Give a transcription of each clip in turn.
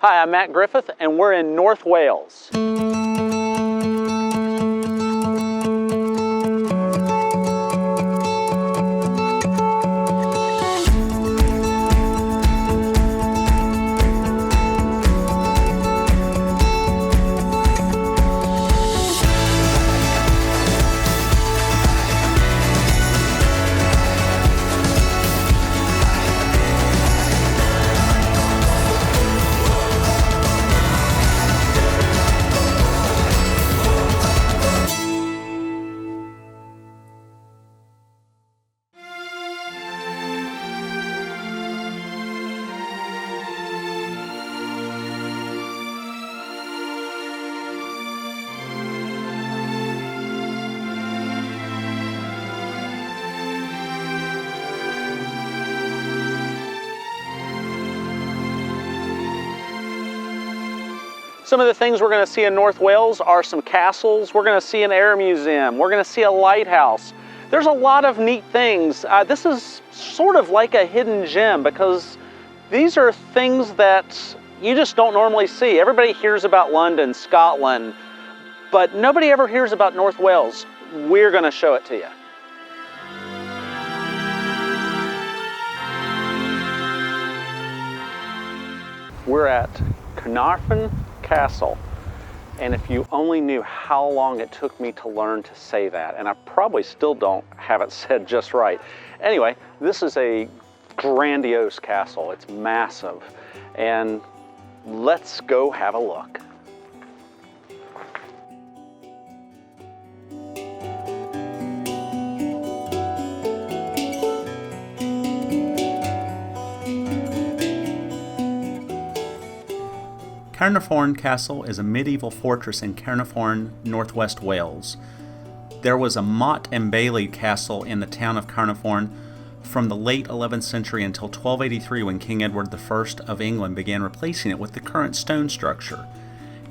Hi, I'm Matt Griffith, and we're in North Wales. Some of the things we're going to see in North Wales are some castles. We're going to see an air museum. We're going to see a lighthouse. There's a lot of neat things. This is sort of like a hidden gem because these are things that you just don't normally see. Everybody hears about London, Scotland, but nobody ever hears about North Wales. We're going to show it to you. We're at Caernarfon Castle, and if you only knew how long it took me to learn to say that, and I probably still don't have it said just right. Anyway, this is a grandiose castle. It's massive, and let's go have a look. Caernarfon Castle is a medieval fortress in Caernarfon, northwest Wales. There was a motte and bailey castle in the town of Caernarfon from the late 11th century until 1283 when King Edward I of England began replacing it with the current stone structure.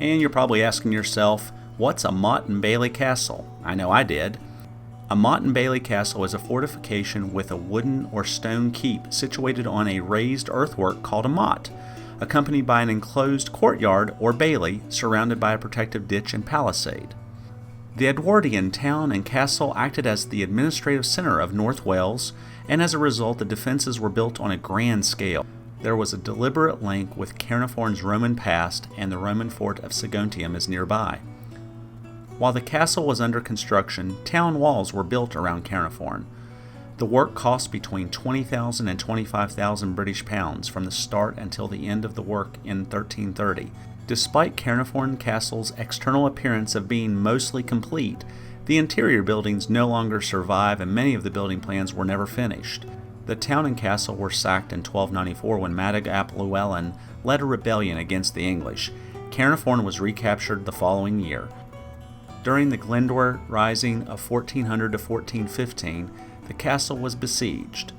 And you're probably asking yourself, what's a motte and bailey castle? I know I did. A motte and bailey castle is a fortification with a wooden or stone keep situated on a raised earthwork called a motte, accompanied by an enclosed courtyard or bailey surrounded by a protective ditch and palisade. The Edwardian town and castle acted as the administrative center of North Wales, and as a result the defences were built on a grand scale. There was a deliberate link with Caernarfon's Roman past, and the Roman fort of Saguntium is nearby. While the castle was under construction, town walls were built around Caernarfon. The work cost between 20,000 and 25,000 British pounds from the start until the end of the work in 1330. Despite Caernarfon Castle's external appearance of being mostly complete, the interior buildings no longer survive and many of the building plans were never finished. The town and castle were sacked in 1294 when Matt ap Llewellyn led a rebellion against the English. Caernarfon was recaptured the following year. During the Glyndwr Rising of 1400 to 1415, the castle was besieged.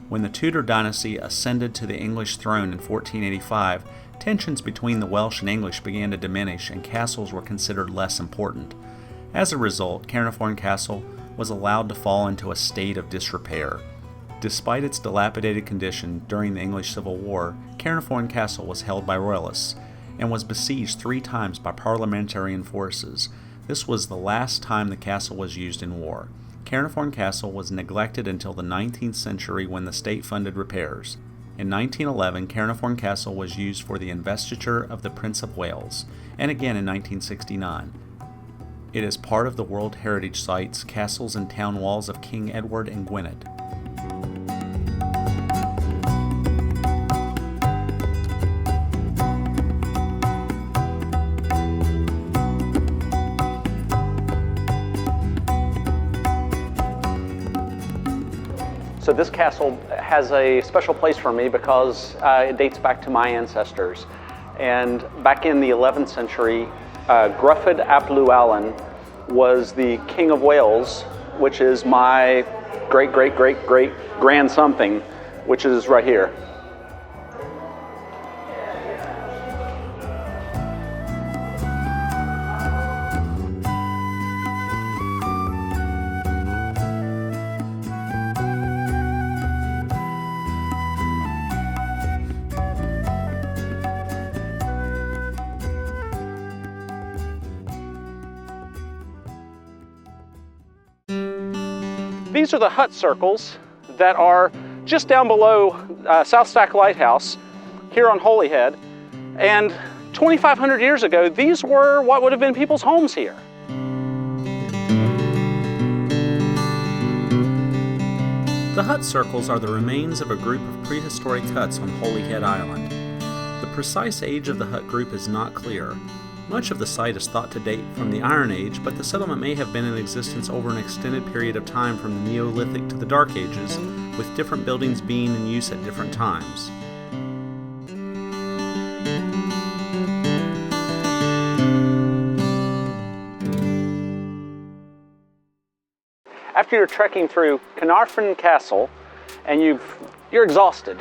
When the Tudor dynasty ascended to the English throne in 1485, tensions between the Welsh and English began to diminish and castles were considered less important. As a result, Caernarfon Castle was allowed to fall into a state of disrepair. Despite its dilapidated condition during the English Civil War, Caernarfon Castle was held by royalists and was besieged 3 times by parliamentarian forces. This was the last time the castle was used in war. Caernarfon Castle was neglected until the 19th century when the state funded repairs. In 1911, Caernarfon Castle was used for the investiture of the Prince of Wales, and again in 1969. It is part of the World Heritage Sites, Castles and Town Walls of King Edward and Gwynedd. So this castle has a special place for me because it dates back to my ancestors. And back in the 11th century, Gruffydd ap Llewellyn was the King of Wales, which is my great-great-great-great-grand something, which is right here. These are the hut circles that are just down below South Stack Lighthouse here on Holyhead. And 2,500 years ago, these were what would have been people's homes here. The hut circles are the remains of a group of prehistoric huts on Holyhead Island. The precise age of the hut group is not clear. Much of the site is thought to date from the Iron Age, but the settlement may have been in existence over an extended period of time from the Neolithic to the Dark Ages, with different buildings being in use at different times. After you're trekking through Caernarfon Castle and you're exhausted,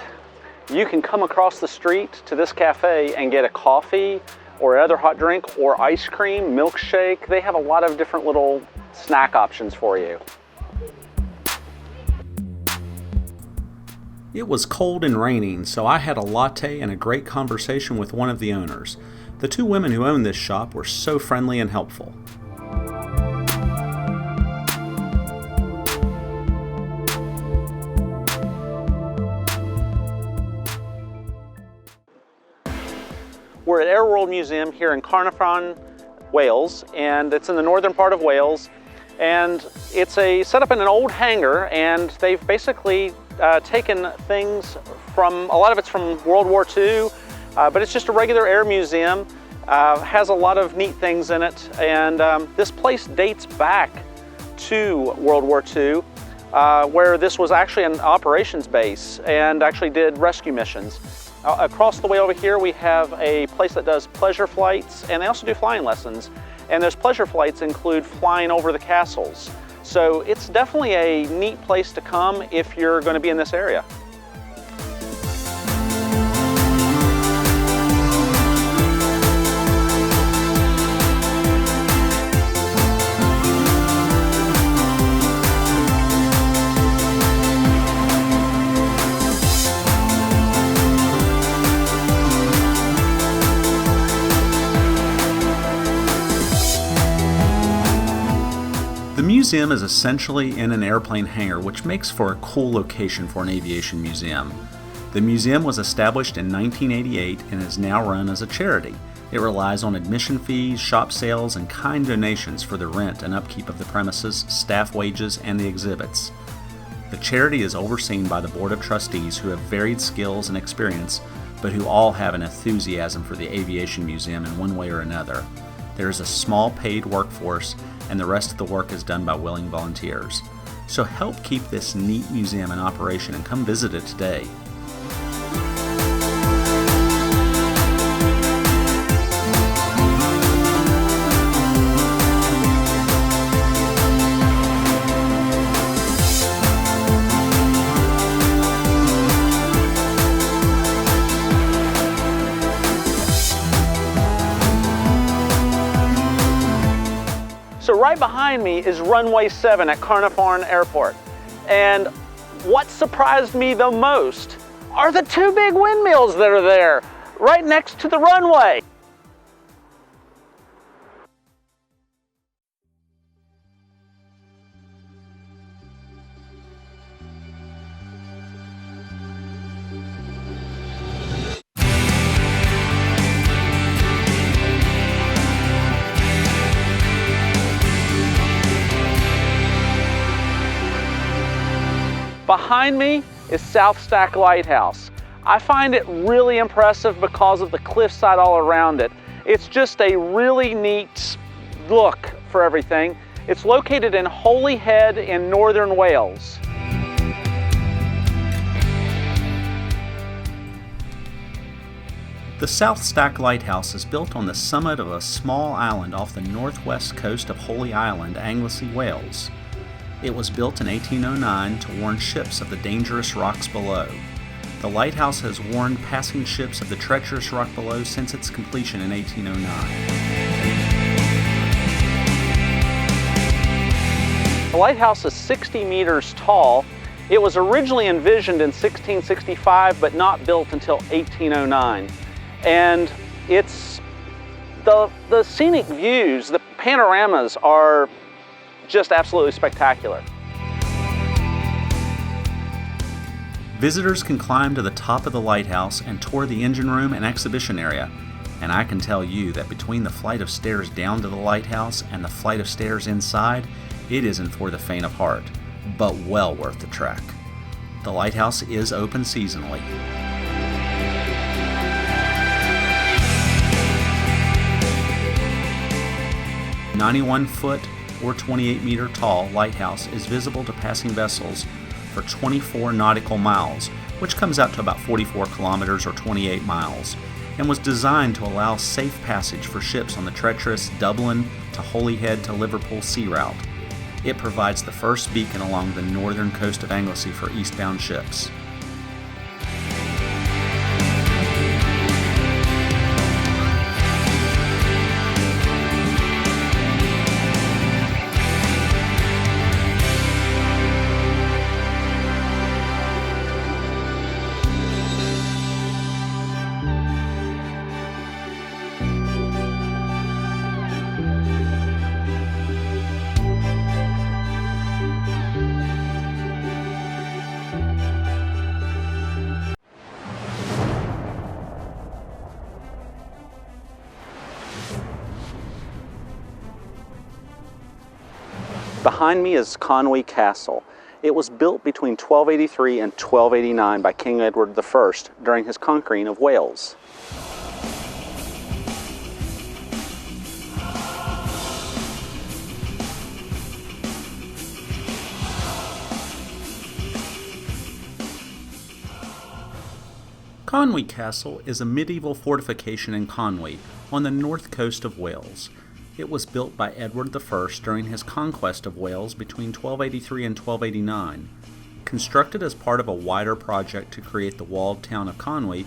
you can come across the street to this cafe and get a coffee or other hot drink or ice cream, milkshake. They have a lot of different little snack options for you. It was cold and raining, so I had a latte and a great conversation with one of the owners. The two women who owned this shop were so friendly and helpful. We're at Air World Museum here in Caernarfon, Wales, and it's in the northern part of Wales. And it's set up in an old hangar, and they've basically taken things from, a lot of it's from World War II, but it's just a regular air museum. Has a lot of neat things in it, and this place dates back to World War II, where this was actually an operations base and actually did rescue missions. Across the way over here we have a place that does pleasure flights, and they also do flying lessons. And those pleasure flights include flying over the castles. So it's definitely a neat place to come if you're going to be in this area. The museum is essentially in an airplane hangar, which makes for a cool location for an aviation museum. The museum was established in 1988 and is now run as a charity. It relies on admission fees, shop sales, and kind donations for the rent and upkeep of the premises, staff wages, and the exhibits. The charity is overseen by the Board of Trustees, who have varied skills and experience, but who all have an enthusiasm for the aviation museum in one way or another. There is a small paid workforce, and the rest of the work is done by willing volunteers. So help keep this neat museum in operation and come visit it today. So right behind me is runway 7 at Caernarfon Airport. And what surprised me the most are the two big windmills that are there, right next to the runway. Behind me is South Stack Lighthouse. I find it really impressive because of the cliffside all around it. It's just a really neat look for everything. It's located in Holyhead in northern Wales. The South Stack Lighthouse is built on the summit of a small island off the northwest coast of Holy Island, Anglesey, Wales. It was built in 1809 to warn ships of the dangerous rocks below. The lighthouse has warned passing ships of the treacherous rock below since its completion in 1809. The lighthouse is 60 meters tall. It was originally envisioned in 1665 but not built until 1809. And it's the scenic views, the panoramas are just absolutely spectacular. Visitors can climb to the top of the lighthouse and tour the engine room and exhibition area. And I can tell you that between the flight of stairs down to the lighthouse and the flight of stairs inside, it isn't for the faint of heart, but well worth the trek. The lighthouse is open seasonally. The 91-foot or 28-meter tall lighthouse is visible to passing vessels for 24 nautical miles, which comes out to about 44 kilometers or 28 miles, and was designed to allow safe passage for ships on the treacherous Dublin to Holyhead to Liverpool sea route. It provides the first beacon along the northern coast of Anglesey for eastbound ships. Behind me is Conway Castle. It was built between 1283 and 1289 by King Edward I during his conquering of Wales. Conway Castle is a medieval fortification in Conway on the north coast of Wales. It was built by Edward I during his conquest of Wales between 1283 and 1289. Constructed as part of a wider project to create the walled town of Conway,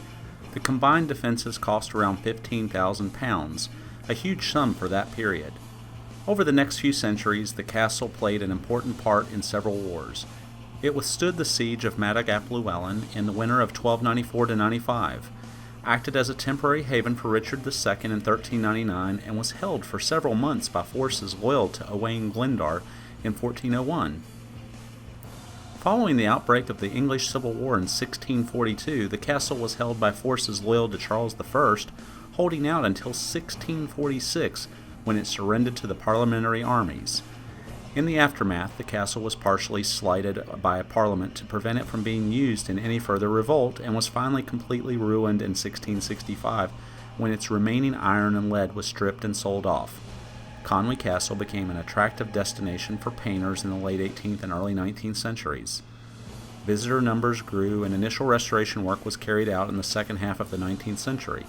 the combined defenses cost around £15,000, a huge sum for that period. Over the next few centuries, the castle played an important part in several wars. It withstood the siege of Matt ap Llewellyn in the winter of 1294-95. Acted as a temporary haven for Richard II in 1399, and was held for several months by forces loyal to Owain Glyndwr in 1401. Following the outbreak of the English Civil War in 1642, the castle was held by forces loyal to Charles I, holding out until 1646, when it surrendered to the parliamentary armies. In the aftermath, the castle was partially slighted by a parliament to prevent it from being used in any further revolt, and was finally completely ruined in 1665, when its remaining iron and lead was stripped and sold off. Conway Castle became an attractive destination for painters in the late 18th and early 19th centuries. Visitor numbers grew, and initial restoration work was carried out in the second half of the 19th century.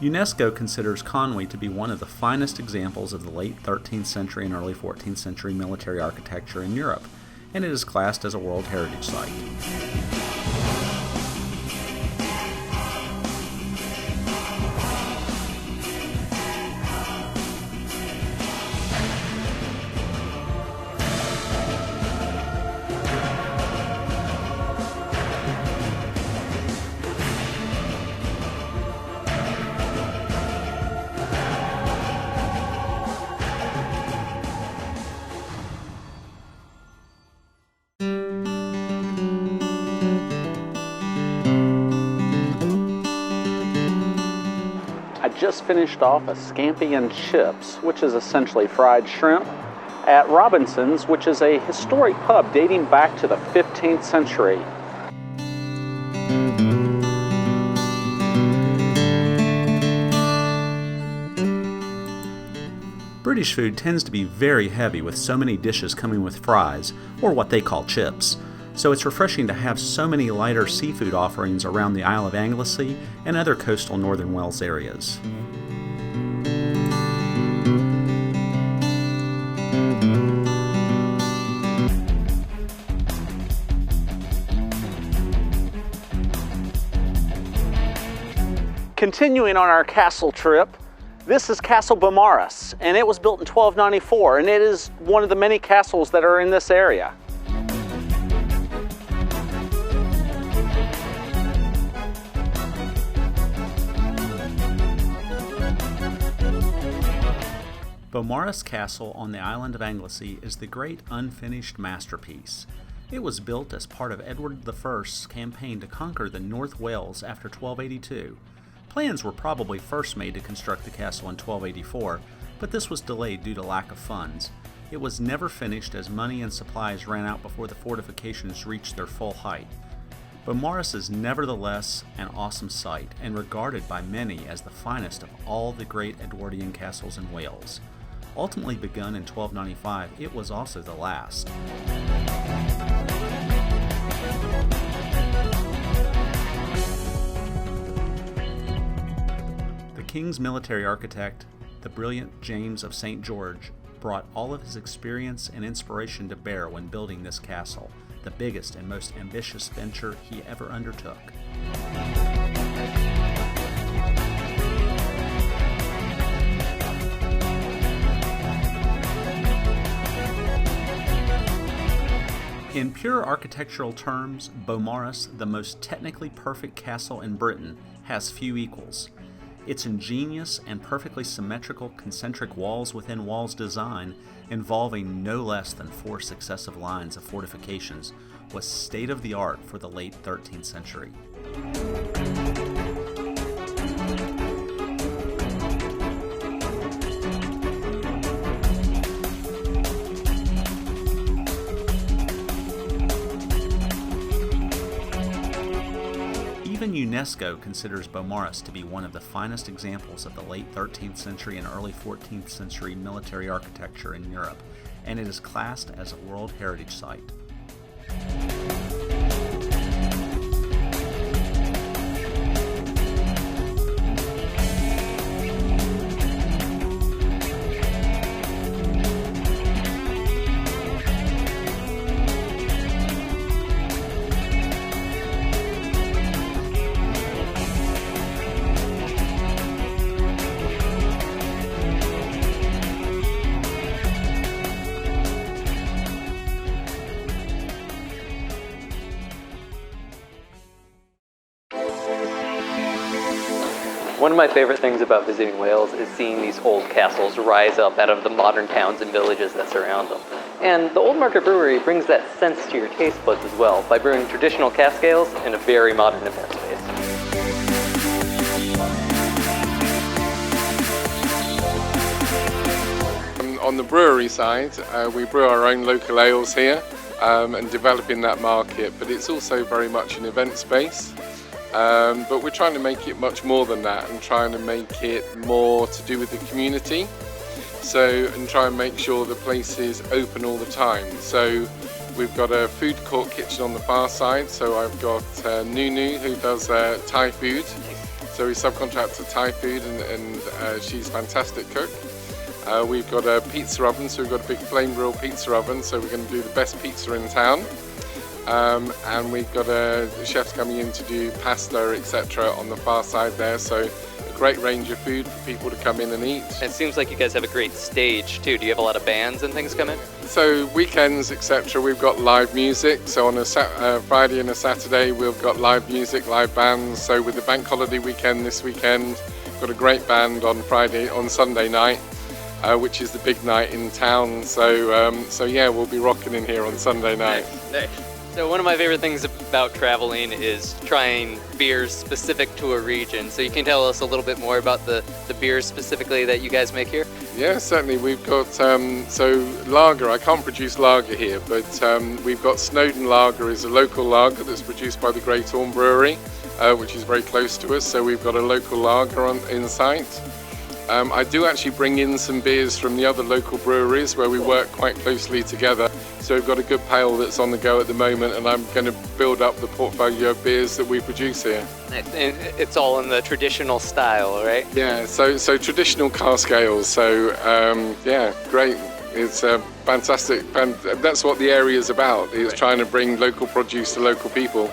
UNESCO considers Conway to be one of the finest examples of the late 13th century and early 14th century military architecture in Europe, and it is classed as a World Heritage Site. Just finished off a scampi and chips, which is essentially fried shrimp, at Robinson's, which is a historic pub dating back to the 15th century. British food tends to be very heavy, with so many dishes coming with fries, or what they call chips. So it's refreshing to have so many lighter seafood offerings around the Isle of Anglesey and other coastal northern Wales areas. Continuing on our castle trip, this is Castle Beaumaris, and it was built in 1294, and it is one of the many castles that are in this area. Beaumaris Castle on the island of Anglesey is the great unfinished masterpiece. It was built as part of Edward I's campaign to conquer the North Wales after 1282. Plans were probably first made to construct the castle in 1284, but this was delayed due to lack of funds. It was never finished as money and supplies ran out before the fortifications reached their full height. Beaumaris is nevertheless an awesome site and regarded by many as the finest of all the great Edwardian castles in Wales. Ultimately begun in 1295, it was also the last. The king's military architect, the brilliant James of St. George, brought all of his experience and inspiration to bear when building this castle, the biggest and most ambitious venture he ever undertook. In pure architectural terms, Beaumaris, the most technically perfect castle in Britain, has few equals. Its ingenious and perfectly symmetrical concentric walls within walls design, involving no less than 4 successive lines of fortifications, was state-of-the-art for the late 13th century. Even UNESCO considers Beaumaris to be one of the finest examples of the late 13th century and early 14th century military architecture in Europe, and it is classed as a World Heritage Site. One of my favorite things about visiting Wales is seeing these old castles rise up out of the modern towns and villages that surround them. And the Old Market Brewery brings that sense to your taste buds as well by brewing traditional cask ales in a very modern event space. On the brewery side, we brew our own local ales here and develop in that market, but it's also very much an event space. But we're trying to make it much more than that and trying to make it more to do with the community. And try and make sure the place is open all the time. So we've got a food court kitchen on the far side. So I've got Nunu who does Thai food. So we subcontract to Thai food and she's a fantastic cook. We've got a pizza oven, so we've got a big flame grill pizza oven. So we're going to do the best pizza in town. And we've got chefs coming in to do pasta, etc. on the far side there, so a great range of food for people to come in and eat. It seems like you guys have a great stage too. Do you have a lot of bands and things come in? So weekends, etc. we've got live music, so on a Friday and a Saturday we've got live music, live bands. So with the bank holiday weekend this weekend, we've got a great band on Sunday night, which is the big night in town. So yeah, we'll be rocking in here on Sunday night. Nice. So one of my favorite things about traveling is trying beers specific to a region. So you can tell us a little bit more about the beers specifically that you guys make here? Yeah, certainly. We've got, so lager, I can't produce lager here, but we've got Snowdon Lager is a local lager that's produced by the Great Orme Brewery, which is very close to us. So we've got a local lager in sight. I do actually bring in some beers from the other local breweries where we work quite closely together. So we've got a good pale that's on the go at the moment, and I'm going to build up the portfolio of beers that we produce here. It's all in the traditional style, right? Yeah, so traditional cask ales. So yeah, great. It's fantastic. And that's what the area is about, is trying to bring local produce to local people.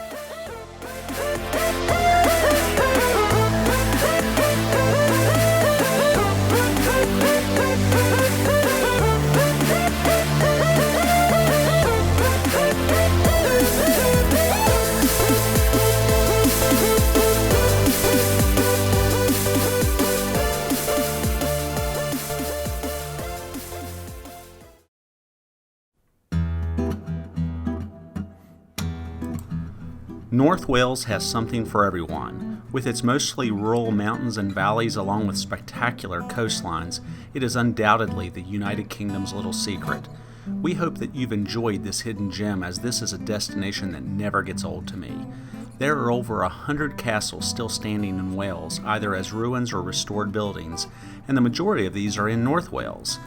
North Wales has something for everyone. With its mostly rural mountains and valleys along with spectacular coastlines, it is undoubtedly the United Kingdom's little secret. We hope that you've enjoyed this hidden gem, as this is a destination that never gets old to me. There are over 100 castles still standing in Wales, either as ruins or restored buildings, and the majority of these are in North Wales.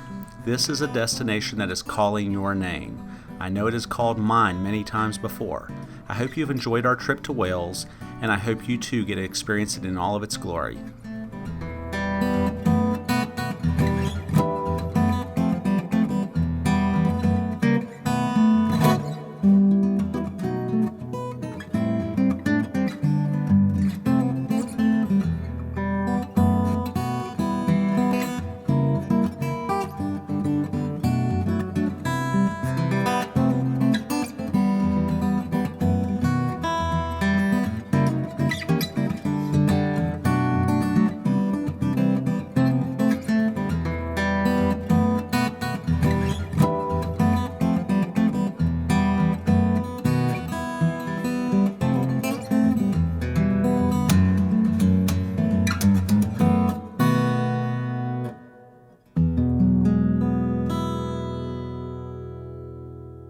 This is a destination that is calling your name. I know it has called mine many times before. I hope you've enjoyed our trip to Wales, and I hope you too get to experience it in all of its glory.